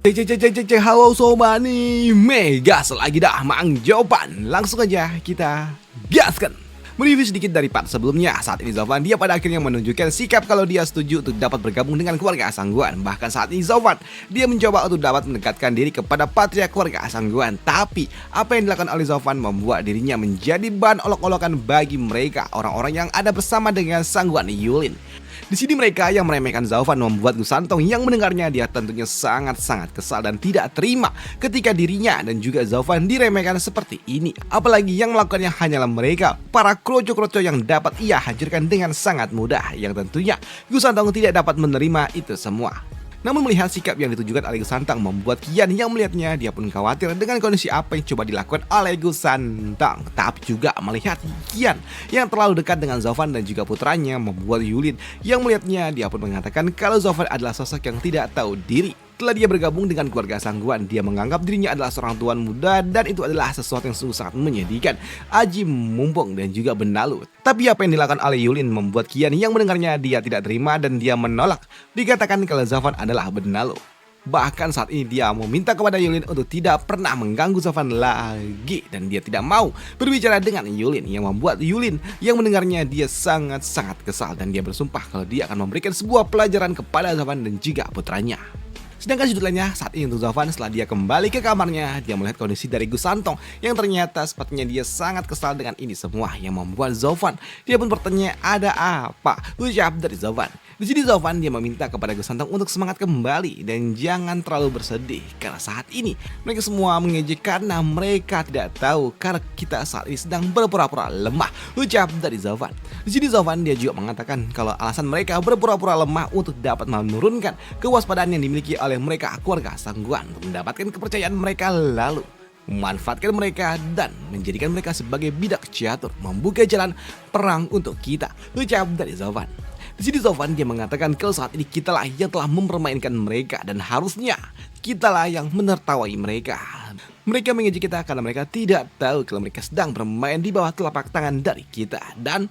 Halo sobat nih, mega selagi dah mang jawaban. Langsung aja kita gaskan. Mereview sedikit dari part sebelumnya. Saat ini Zovan dia pada akhirnya menunjukkan sikap kalau dia setuju untuk dapat bergabung dengan keluarga Asangguan. Bahkan saat ini Zovan dia mencoba untuk dapat mendekatkan diri kepada patriark keluarga Asangguan. Tapi apa yang dilakukan oleh Zovan membuat dirinya menjadi bahan olok-olokan bagi mereka orang-orang yang ada bersama dengan Sangguan Yulin. Di sini mereka yang meremehkan Zovan membuat Gusantong yang mendengarnya dia tentunya sangat-sangat kesal dan tidak terima ketika dirinya dan juga Zovan diremehkan seperti ini. Apalagi yang melakukannya hanyalah mereka, para kroco-kroco yang dapat ia hancurkan dengan sangat mudah, yang tentunya Gusantong tidak dapat menerima itu semua. Namun melihat sikap yang ditunjukkan oleh Gusantong membuat Kian yang melihatnya dia pun khawatir dengan kondisi apa yang coba dilakukan oleh Gusantong. Tapi juga melihat Kian yang terlalu dekat dengan Zovan dan juga putranya membuat Yulin yang melihatnya dia pun mengatakan kalau Zovan adalah sosok yang tidak tahu diri. Setelah dia bergabung dengan keluarga Sangguan, dia menganggap dirinya adalah seorang tuan muda dan itu adalah sesuatu yang sungguh sangat menyedihkan. Aji Mumpung dan juga Benalu. Tapi apa yang dilakukan oleh Yulin membuat Kian yang mendengarnya dia tidak terima dan dia menolak. Dikatakan kalau Zovan adalah Benalu. Bahkan saat ini dia meminta kepada Yulin untuk tidak pernah mengganggu Zovan lagi. Dan dia tidak mau berbicara dengan Yulin, yang membuat Yulin yang mendengarnya dia sangat-sangat kesal. Dan dia bersumpah kalau dia akan memberikan sebuah pelajaran kepada Zovan dan juga putranya. Sedangkan sudut lainnya saat ini untuk Zovan setelah dia kembali ke kamarnya, dia melihat kondisi dari Gusantong yang ternyata sepertinya dia sangat kesal dengan ini semua, yang membuat Zovan dia pun bertanya ada apa. Ucap dari Zovan. Di sini Zovan dia meminta kepada Gusantong untuk semangat kembali dan jangan terlalu bersedih karena saat ini mereka semua mengejek karena mereka tidak tahu karena kita saat ini sedang berpura-pura lemah. Ucap dari Zovan. Di sini Zovan dia juga mengatakan kalau alasan mereka berpura-pura lemah untuk dapat menurunkan kewaspadaan yang dimiliki oleh mereka keluarga Sangguan untuk mendapatkan kepercayaan mereka, lalu memanfaatkan mereka dan menjadikan mereka sebagai bidak catur membuka jalan perang untuk kita. Ucap dari Zovan. Di sini Zovan dia mengatakan kalau saat ini kitalah yang telah mempermainkan mereka dan harusnya kitalah yang menertawai mereka. Mereka mengejek kita karena mereka tidak tahu kalau mereka sedang bermain di bawah telapak tangan dari kita dan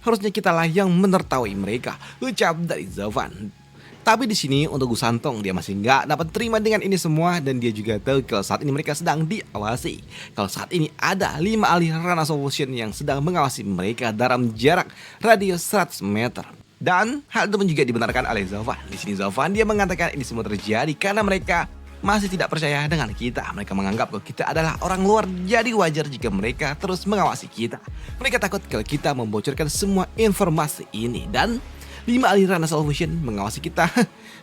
harusnya kitalah yang menertawai mereka. Ucap dari Zovan. Tapi di sini untuk Gusantong dia masih nggak dapat terima dengan ini semua dan dia juga tahu kalau saat ini mereka sedang diawasi. Kalau saat ini ada 5 ahli Rana Solution yang sedang mengawasi mereka dalam jarak radius 100 meter. Dan hal itu pun juga dibenarkan oleh Zovan. Di sini Zovan dia mengatakan ini semua terjadi karena mereka masih tidak percaya dengan kita. Mereka menganggap bahwa kita adalah orang luar, jadi wajar jika mereka terus mengawasi kita. Mereka takut kalau kita membocorkan semua informasi ini dan 5 ahli Rana Salvation mengawasi kita.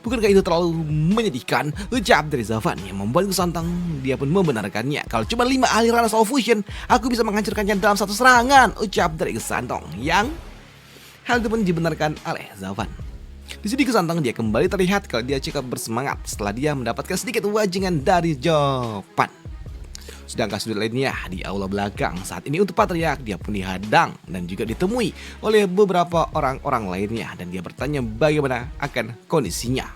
Bukankah itu terlalu menyedihkan? Ucap dari Zovan yang membuat Gusantong dia pun membenarkannya. Kalau cuma 5 ahli Rana Salvation, aku bisa menghancurkannya dalam satu serangan. Ucap dari Gusantong yang hal itu pun dibenarkan oleh Zovan. Di sini Gusantong dia kembali terlihat kalau dia cukup bersemangat setelah dia mendapatkan sedikit wajingan dari Jopan. Sedangkan sudut lainnya di aula belakang saat ini untuk Patriark dia pun dihadang dan juga ditemui oleh beberapa orang-orang lainnya dan dia bertanya bagaimana akan kondisinya.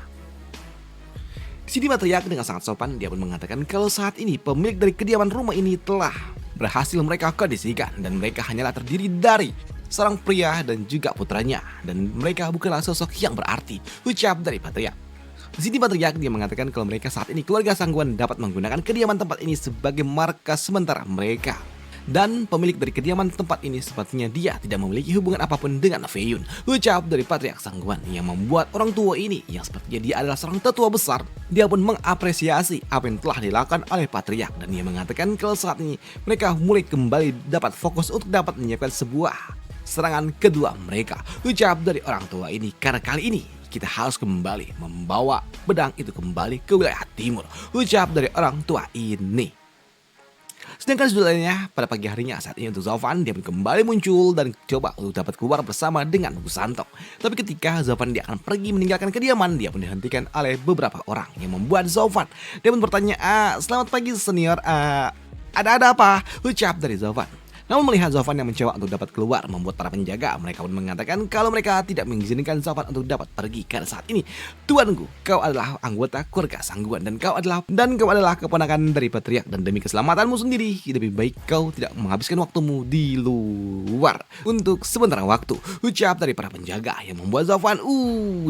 Di sini Patriark dengan sangat sopan dia pun mengatakan kalau saat ini pemilik dari kediaman rumah ini telah berhasil mereka kondisikan dan mereka hanyalah terdiri dari seorang pria dan juga putranya dan mereka bukanlah sosok yang berarti. Ucap dari Patriark. Di sini Patriark dia mengatakan kalau mereka saat ini keluarga Sangguan dapat menggunakan kediaman tempat ini sebagai markas sementara mereka. Dan pemilik dari kediaman tempat ini sepertinya dia tidak memiliki hubungan apapun dengan Feiyun. Ucap dari Patriark Sangguan yang membuat orang tua ini yang sepertinya dia adalah seorang tetua besar. Dia pun mengapresiasi apa yang telah dilakukan oleh Patriark dan dia mengatakan kalau saat ini mereka mulai kembali dapat fokus untuk dapat menyiapkan sebuah serangan kedua mereka. Ucap dari orang tua ini karena kali ini kita harus kembali membawa pedang itu kembali ke wilayah timur. Ucap dari orang tua ini. Sedangkan sudut lainnya pada pagi harinya saat ini untuk Zovan dia pun kembali muncul dan coba untuk dapat keluar bersama dengan Gusantong. Tapi ketika Zovan dia akan pergi meninggalkan kediaman dia pun dihentikan oleh beberapa orang yang membuat Zovan dia pun bertanya selamat pagi senior, ada apa? Ucap dari Zovan. Namun melihat Zovan yang mencoba untuk dapat keluar membuat para penjaga mereka pun mengatakan kalau mereka tidak mengizinkan Zovan untuk dapat pergi karena saat ini tuanku kau adalah anggota keluarga Sangguan dan kau adalah keponakan dari Patriark dan demi keselamatanmu sendiri lebih baik kau tidak menghabiskan waktumu di luar untuk sementara waktu. Ucap dari para penjaga yang membuat Zovan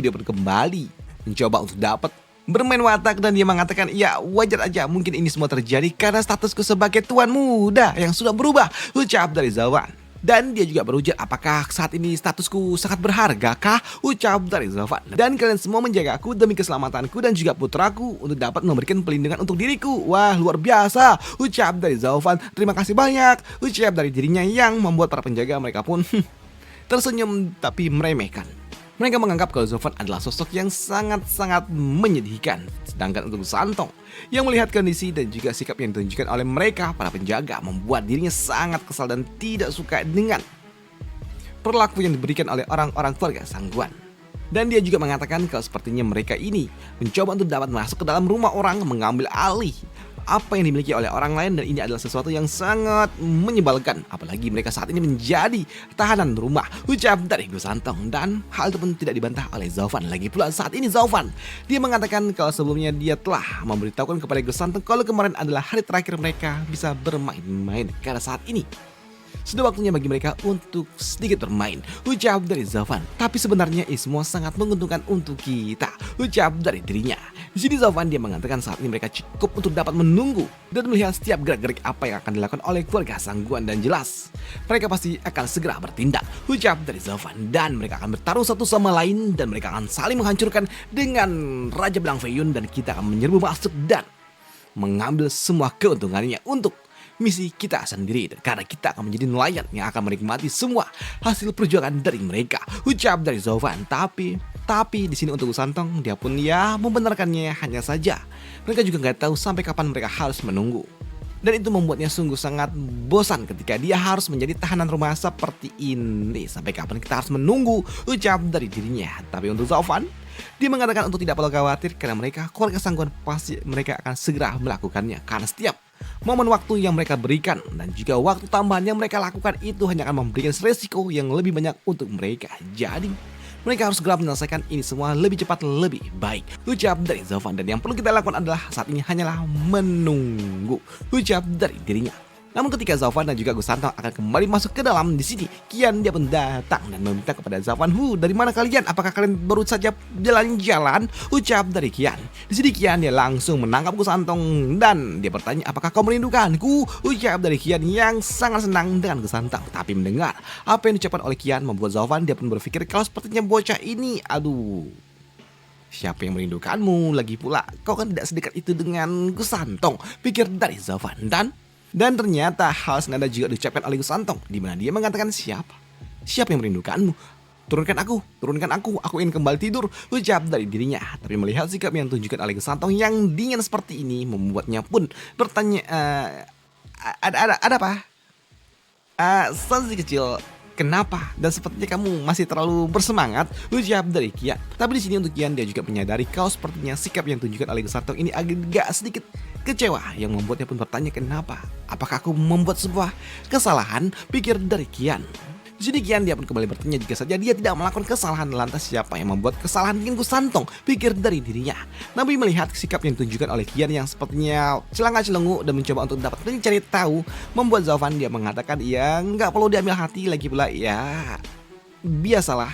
dia pun kembali mencoba untuk dapat bermain watak dan dia mengatakan, ya wajar aja mungkin ini semua terjadi karena statusku sebagai tuan muda yang sudah berubah, ucap dari Zafan. Dan dia juga berujar, apakah saat ini statusku sangat berharga kah? Ucap dari Zafan. Dan kalian semua menjagaku demi keselamatanku dan juga putraku untuk dapat memberikan pelindungan untuk diriku. Wah, luar biasa, ucap dari Zafan. Terima kasih banyak, ucap dari dirinya yang membuat para penjaga mereka pun tersenyum tapi meremehkan. Mereka menganggap kalau Zafan adalah sosok yang sangat-sangat menyedihkan. Sedangkan untuk Santong yang melihat kondisi dan juga sikap yang ditunjukkan oleh mereka para penjaga membuat dirinya sangat kesal dan tidak suka dengan perlakuan yang diberikan oleh orang-orang keluarga Sangguan. Dan dia juga mengatakan kalau sepertinya mereka ini mencoba untuk dapat masuk ke dalam rumah orang, mengambil alih apa yang dimiliki oleh orang lain, dan ini adalah sesuatu yang sangat menyebalkan, apalagi mereka saat ini menjadi tahanan rumah, ucap dari Gusantong. Dan hal itu pun tidak dibantah oleh Zafan. Lagi pula saat ini Zafan dia mengatakan kalau sebelumnya dia telah memberitahukan kepada Gusantong kalau kemarin adalah hari terakhir mereka bisa bermain-main karena saat ini sudah waktunya bagi mereka untuk sedikit bermain, ucap dari Zafan. Tapi sebenarnya ini semua sangat menguntungkan untuk kita, ucap dari dirinya. Di sini Zafan dia mengatakan saat ini mereka cukup untuk dapat menunggu dan melihat setiap gerak-gerik apa yang akan dilakukan oleh keluarga Sangguan, dan jelas mereka pasti akan segera bertindak, ucap dari Zafan. Dan mereka akan bertaruh satu sama lain dan mereka akan saling menghancurkan dengan Raja Belang Feyun, dan kita akan menyerbu masuk dan mengambil semua keuntungannya untuk misi kita sendiri, karena kita akan menjadi nelayan yang akan menikmati semua hasil perjuangan dari mereka, ucap dari Zafan. Tapi di sini untuk Gusantong dia pun ya membenarkannya, hanya saja mereka juga nggak tahu sampai kapan mereka harus menunggu. Dan itu membuatnya sungguh sangat bosan ketika dia harus menjadi tahanan rumah seperti ini. Sampai kapan kita harus menunggu, ucap dari dirinya. Tapi untuk Zafan dia mengatakan untuk tidak perlu khawatir karena mereka keluarga Sangguan pasti mereka akan segera melakukannya, karena setiap momen waktu yang mereka berikan dan juga waktu tambahan yang mereka lakukan itu hanya akan memberikan resiko yang lebih banyak untuk mereka. Jadi mereka harus segera menyelesaikan ini semua lebih cepat lebih baik, ucap dari Zafan. Dan yang perlu kita lakukan adalah saat ini hanyalah menunggu, ucap dari dirinya. Namun ketika Zafan dan juga Gusantong akan kembali masuk ke dalam, di sini Kian dia pun datang dan meminta kepada Zafan, dari mana kalian? Apakah kalian baru saja jalan-jalan?" Ucap dari Kian. Di sini Kian dia langsung menangkap Gusantong dan dia bertanya, "Apakah kau merindukanku?" Ucap dari Kian yang sangat senang dengan Gusantong. Tapi mendengar apa yang diucapkan oleh Kian membuat Zafan dia pun berpikir kalau sepertinya bocah ini, aduh, siapa yang merindukanmu? Lagi pula kau kan tidak sedekat itu dengan Gusantong, pikir dari Zafan. Dan ternyata hal senada juga diucapkan oleh Gusantong, di mana dia mengatakan, Siapa yang merindukanmu? Turunkan aku ingin kembali tidur," ucap dari dirinya. Tapi melihat sikap yang ditunjukkan oleh Gusantong yang dingin seperti ini membuatnya pun bertanya, ada apa? Sansi kecil, kenapa? Dan sepertinya kamu masih terlalu bersemangat, ucap dari Kian. Tapi di sini untuk Kian dia juga menyadari kalau sepertinya sikap yang ditunjukkan oleh Gusantong ini agak sedikit kecewa, yang membuatnya pun bertanya, kenapa? Apakah aku membuat sebuah kesalahan? Pikir dari Kian. Di sini Kian dia pun kembali bertanya jika saja dia tidak melakukan kesalahan, lantas siapa yang membuat kesalahan dengan Gusantong? Pikir dari dirinya. Namun melihat sikap yang ditunjukkan oleh Kian yang sepertinya celanga-celengu dan mencoba untuk dapat mencari tahu, membuat Zafan dia mengatakan nggak perlu diambil hati, lagi pula ya biasalah,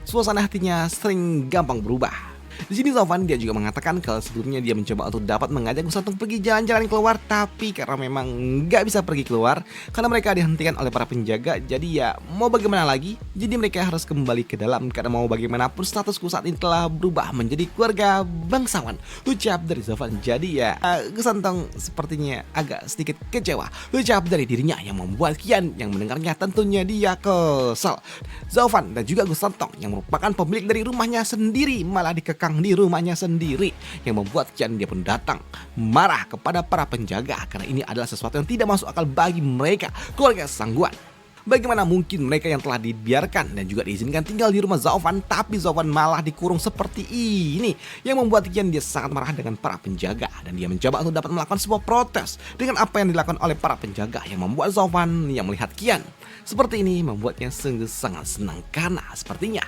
suasana hatinya sering gampang berubah. Di sini Zafan dia juga mengatakan kalau sebelumnya dia mencoba untuk dapat mengajak Gusantong pergi jalan-jalan keluar, tapi karena memang nggak bisa pergi keluar karena mereka dihentikan oleh para penjaga, jadi ya mau bagaimana lagi, jadi mereka harus kembali ke dalam karena mau bagaimanapun statusku saat ini telah berubah menjadi keluarga bangsawan, ucap dari Zafan. Jadi ya Gusantong sepertinya agak sedikit kecewa, ucap dari dirinya, yang membuat Kian yang mendengarnya tentunya dia kesal. Zafan dan juga Gusantong yang merupakan pemilik dari rumahnya sendiri malah dikekang di rumahnya sendiri, yang membuat Kian dia pun datang marah kepada para penjaga karena ini adalah sesuatu yang tidak masuk akal bagi mereka keluarga Sangguan. Bagaimana mungkin mereka yang telah dibiarkan dan juga diizinkan tinggal di rumah Zafan, tapi Zafan malah dikurung seperti ini, yang membuat Kian dia sangat marah dengan para penjaga dan dia mencoba untuk dapat melakukan sebuah protes dengan apa yang dilakukan oleh para penjaga, yang membuat Zafan yang melihat Kian seperti ini membuatnya sungguh sangat senang karena sepertinya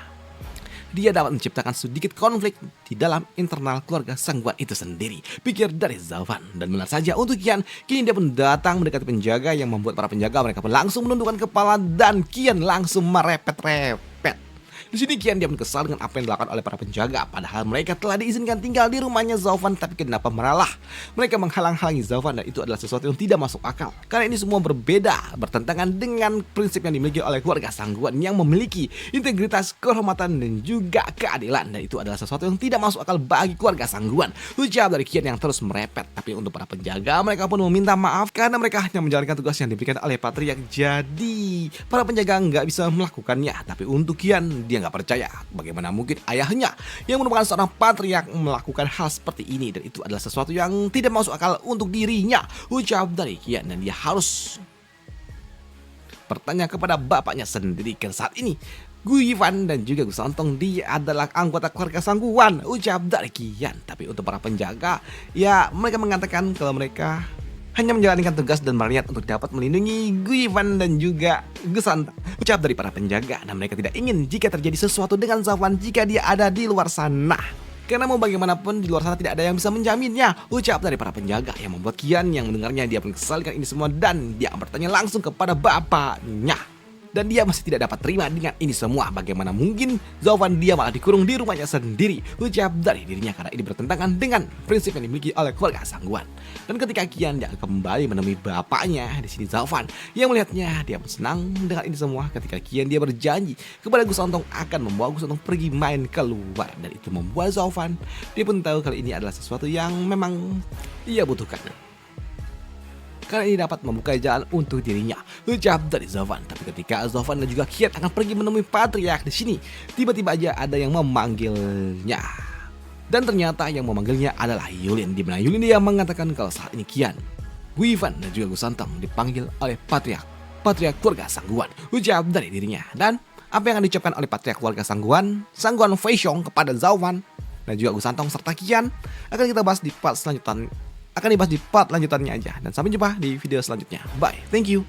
dia dapat menciptakan sedikit konflik di dalam internal keluarga Sangguan itu sendiri, pikir dari Zafan. Dan benar saja untuk Kian, kini dia pun datang mendekati penjaga, yang membuat para penjaga mereka pun langsung menundukkan kepala dan Kian langsung merepet-repet Di sini Kian dia kesal dengan apa yang dilakukan oleh para penjaga, padahal mereka telah diizinkan tinggal di rumahnya Zaufan, tapi kenapa meralah? Mereka menghalang-halangi Zaufan dan itu adalah sesuatu yang tidak masuk akal. Karena ini semua berbeda, bertentangan dengan prinsip yang dimiliki oleh keluarga Sangguan yang memiliki integritas, kehormatan dan juga keadilan, dan itu adalah sesuatu yang tidak masuk akal bagi keluarga Sangguan. Ucap dari Kian yang terus merepet. Tapi untuk para penjaga, mereka pun meminta maaf karena mereka hanya menjalankan tugas yang diberikan oleh Patriark. Jadi para penjaga nggak bisa melakukannya. Tapi untuk Kian, dia nggak percaya bagaimana mungkin ayahnya yang merupakan seorang patriark melakukan hal seperti ini, dan itu adalah sesuatu yang tidak masuk akal untuk dirinya. Ucap dari Kian, dan dia harus bertanya kepada bapaknya sendiri. Kan saat ini Gu Yifan dan juga Gu Santong dia adalah anggota keluarga Sangguan, ucap dari Kian. Tapi untuk para penjaga, ya mereka mengatakan kalau mereka hanya menjalankan tugas dan berniat untuk dapat melindungi Gu Yifan dan juga Gu Santong, ucap dari para penjaga. Dan mereka tidak ingin jika terjadi sesuatu dengan Zaufan jika dia ada di luar sana, karena mau bagaimanapun di luar sana tidak ada yang bisa menjaminnya, ucap dari para penjaga, yang membuat Kian yang mendengarnya dia pun kesal dengan ini semua dan dia bertanya langsung kepada bapaknya. Dan dia masih tidak dapat terima dengan ini semua. Bagaimana mungkin Zaufan dia malah dikurung di rumahnya sendiri, ucap dari dirinya, karena ini bertentangan dengan prinsip yang dimiliki oleh keluarga Sangguan. Dan ketika Kian dia kembali menemui bapaknya, di sini Zaufan yang melihatnya dia pun senang dengan ini semua. Ketika Kian dia berjanji kepada Gu Santong akan membawa Gu Santong pergi main keluar, dan itu membuat Zaufan dia pun tahu kali ini adalah sesuatu yang memang ia butuhkan, karena ini dapat membuka jalan untuk dirinya, ucap dari Zaufan. Tapi ketika Zaufan dan juga Kian akan pergi menemui Patriark, di sini tiba-tiba aja ada yang memanggilnya. Dan ternyata yang memanggilnya adalah Yulin, di mana Yulin dia mengatakan kalau saat ini Kian, Gu Yifan dan juga Gu Santong dipanggil oleh Patriark keluarga Sangguan, ucap dari dirinya. Dan apa yang akan diucapkan oleh Patriark keluarga Sangguan Feixiong kepada Zaufan dan juga Gu Santong serta Kian akan kita bahas di part selanjutnya. Akan dibahas di part lanjutannya aja. Dan sampai jumpa di video selanjutnya. Bye, thank you.